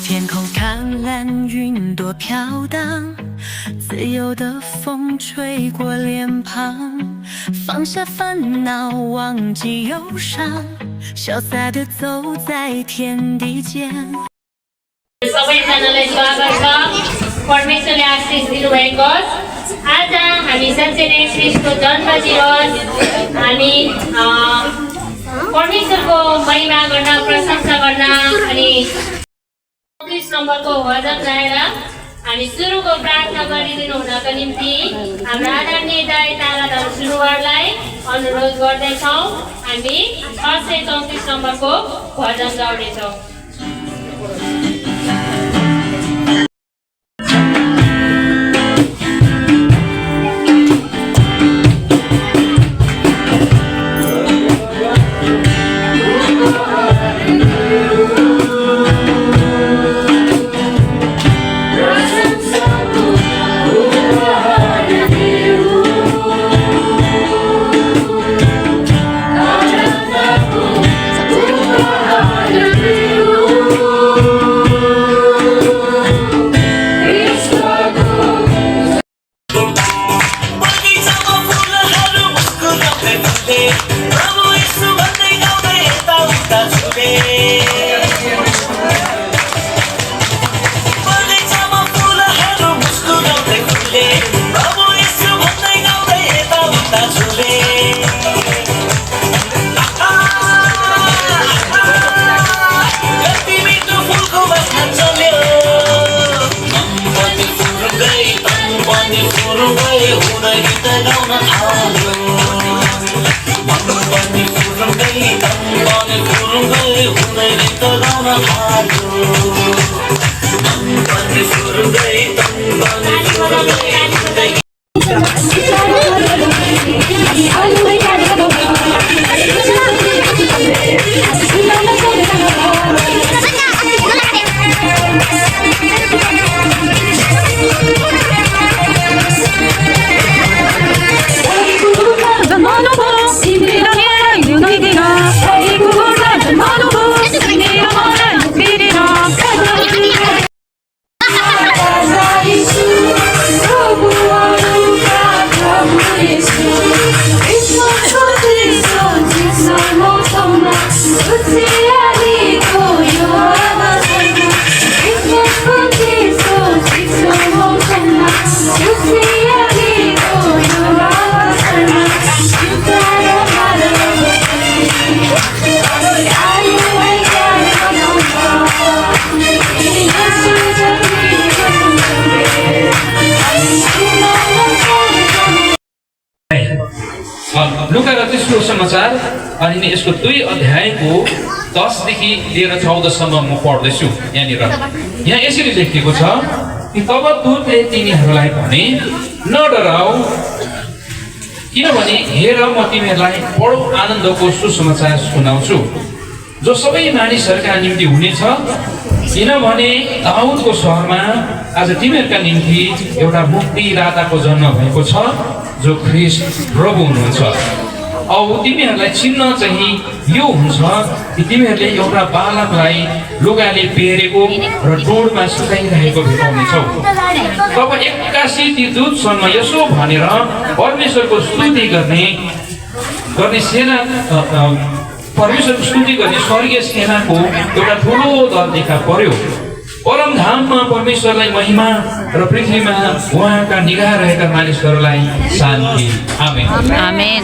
天空看蓝云朵飘荡，自由的风吹过脸庞，放下烦恼，忘记忧伤，潇洒地走在天地间。सबैजनालाई स्वागत छ। परमेश्वरले आशिष दिनुभएकोस्। आज हामी साँच्चै नै ख्रीष्टको जन्म दिवस हामी परमेश्वरको महिमा गर्न, प्रशंसा गर्न अनि 34 नम्बरको भजन गाएर हामी सुरुको प्रार्थना गरिदिनु हुनको निम्ति हाम्रो आदरणीय दाइ ताराधन सुनुवारलाई अनुरोध गर्दैछौँ। हामी 634 नम्बरको भजन गाउनेछौँ। लुकाको त्यसको समाचार अनि यसको 2 अध्यायको 10 देखि लिएर 14 सम्म म पढ्दैछु। यहाँनिर यहाँ यसरी लेखिएको छ कि तब दूतले तिनीहरूलाई भने नडराऊ, किनभने हेर म तिमीहरूलाई बडो आनन्दको सुसमाचार सुनाउँछु जो सबै मानिसहरूका निम्ति हुनेछ। किनभने दाउदको सहरमा आज तिमीहरूका निम्ति एउटा मुक्तिदाताको जन्म भएको छ जो ख्रीष्ट प्रभु हुनुहुन्छ। औ तिमीहरूलाई चिन्ह चाहिँ यो हुन्छ कि तिमीहरूले एउटा बालकलाई लुगाले बेरेको र डोरमा सुताइरहेको भेटाउनेछौ। तब एक्कासी ती दूतसँग यसो भनेर परमेश्वरको स्तुति गर्ने सेना परमेश्वरको स्तुति गर्ने स्वर्गीय सेनाको एउटा ठुलो दल देखा पर्यो। परमधाममा परमेश्वरलाई महिमा र पृथ्वीमा उहाँका निगाह रहेका मानिसहरूलाई शान्ति। आमेन आमेन।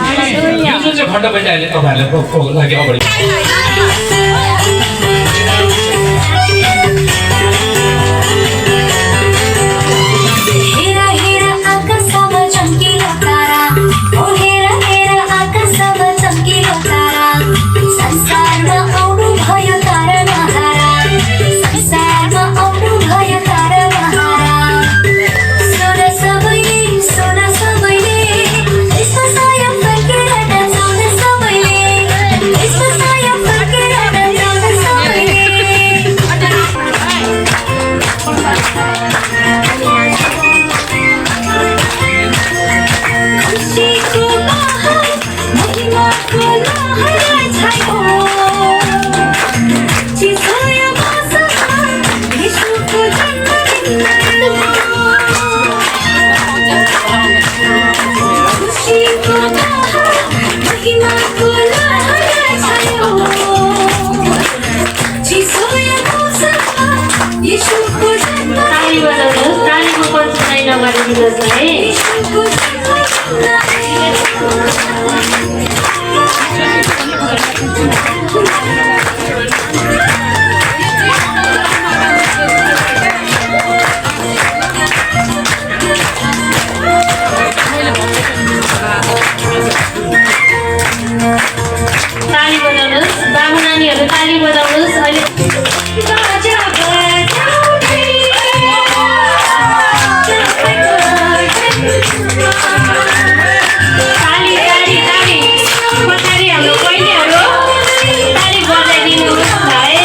यो जुन चाहिँ खण्ड मैले अहिले तपाईँहरूलाई लागि अगाडि गरिदिनुहोस् न है। ताली बजाउनुहोस्, बाबु नानीहरू ताली बजाउनुहोस्। अहिले ताली ताली ताली पछाडि हाम्रो बहिनीहरू ताली बजाइदिनुहोस् न है।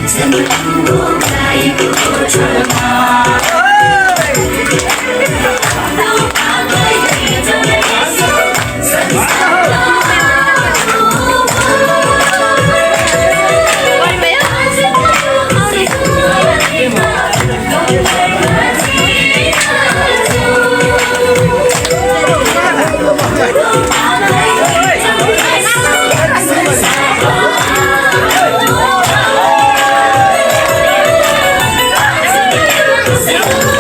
怎么度过那一步步转弯？都把对你的微笑深藏到Let's go.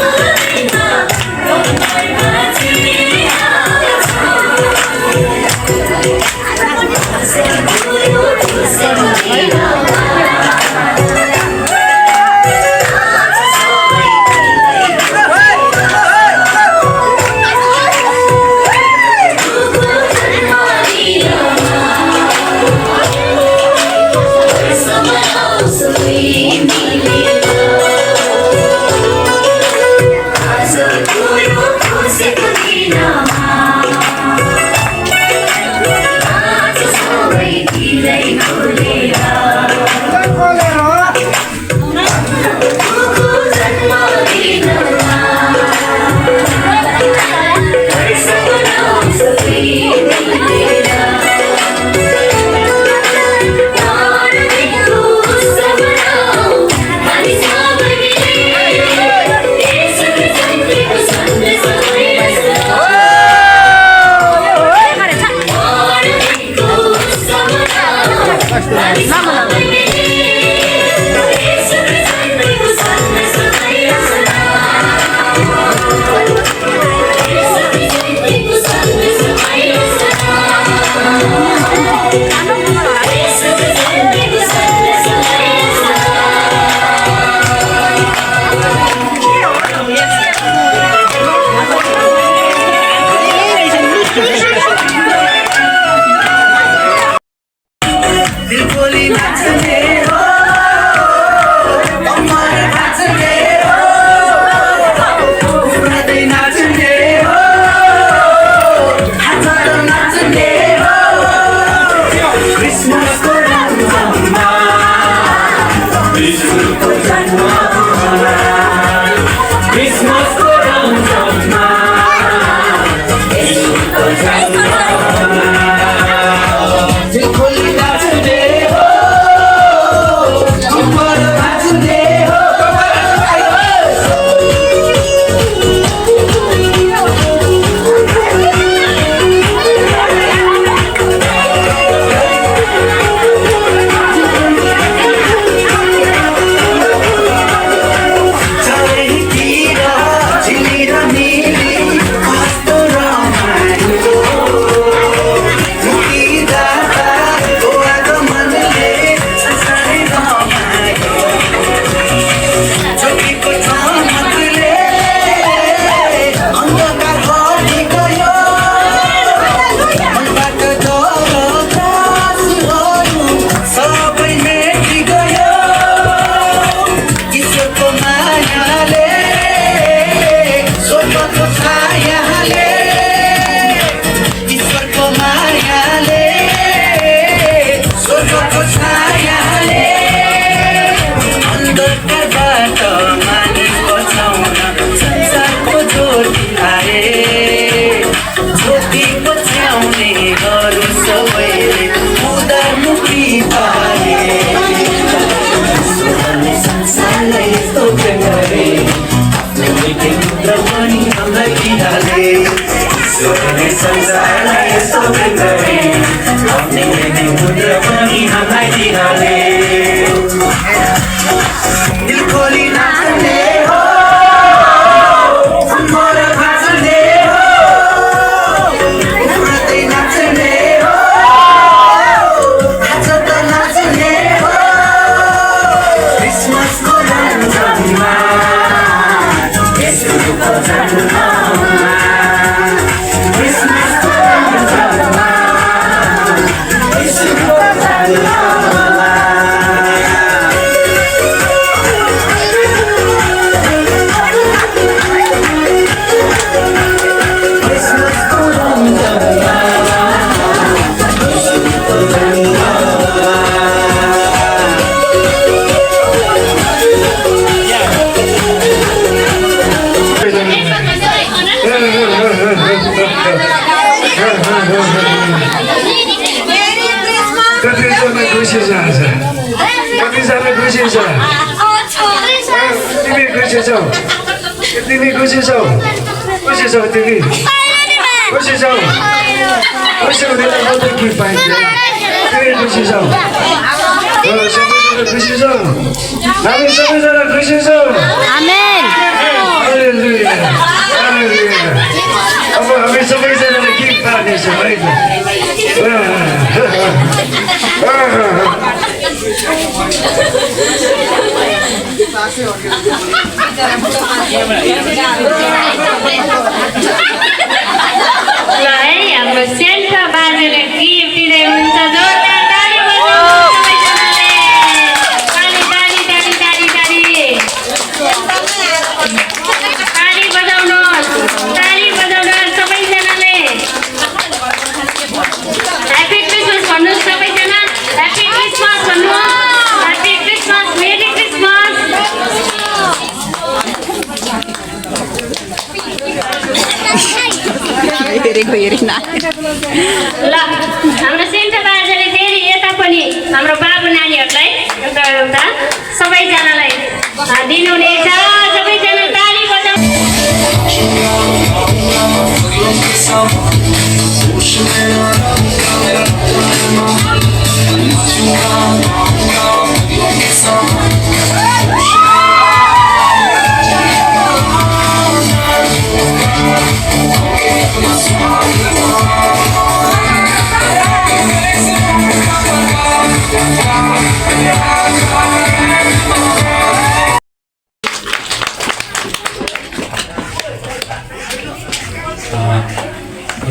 छ तिमी खुसी छौ तिमी खुसी छौ तिमी खुसी छौ खुसी हुँदैन मात्रै गीत पाइन्छ तिमी खुसी छौ सबैजना खुसी छौ हामी सबैजना खुसी छौ हालेलुया अब हामी सबैजनाले गीत पार्नेछौँ है ल है हाम्रो सेन्ट बाजेले गिफ्ट दिँदै हुन्छ जोरदार ताली बजाउनु सबैजनाले ताली ताली ताली ताली ताली ताली बजाउनुहोस् सबैजनाले ह्यापी क्रिसमस भन्नुहोस् सबैजना ह्यापी क्रिसमस भन्नुहोस् ह्यापी क्रिसमस मेरी क्रिसमस ल हाम्रो सेन्ट बाजेले फेरि यता पनि हाम्रो बाबु नानीहरूलाई एउटा एउटा सबैजनालाई दिनुहुनेछ सबैजना ताली बजाउनु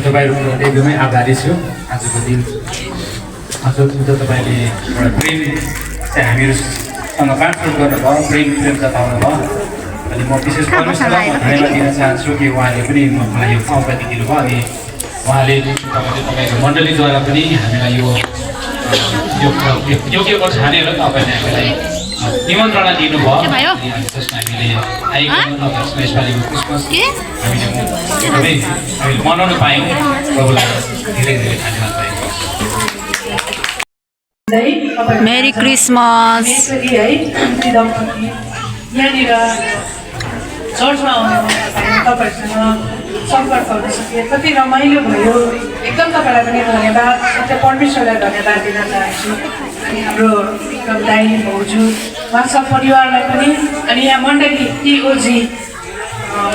तपाईँहरूको एकदमै आभारी छु आजको दिन तपाईँले एउटा प्रेम चाहिँ हामीहरूसँग बाँडफाँड गर्नुभयो प्रेम जताउनु भयो अनि म विशेष परमेश्वरलाई धन्यवाद दिन चाहन्छु कि उहाँले पनि मलाई यो मौका दिनुभयो अनि उहाँले तपाईँको मण्डलीद्वारा पनि हामीलाई यो के गर्छ हानेर तपाईँले हामीलाई निमन्त्रणा दिनुभयो जसमा हामीले आइकन यसपालिको क्रिसमस हामीले मनाउन पायौँ प्रभुलाई धेरै धेरै धन्यवाद पाएको मेरी क्रिसमस यहाँनिर चर्चमा आउने तपाईँहरूसँग सम्पर्क हुन सकियो कति रमाइलो भयो एकदम तपाईँलाई पनि धन्यवाद सत्य परमेश्वरलाई धन्यवाद दिन चाहन्छु अनि हाम्रो विक्रम दाई भाउजू उहाँ सब परिवारलाई पनि अनि यहाँ मण्डली टिओजी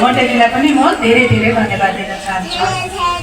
मण्डलीलाई पनि म धेरै धेरै धन्यवाद दिन चाहन्छु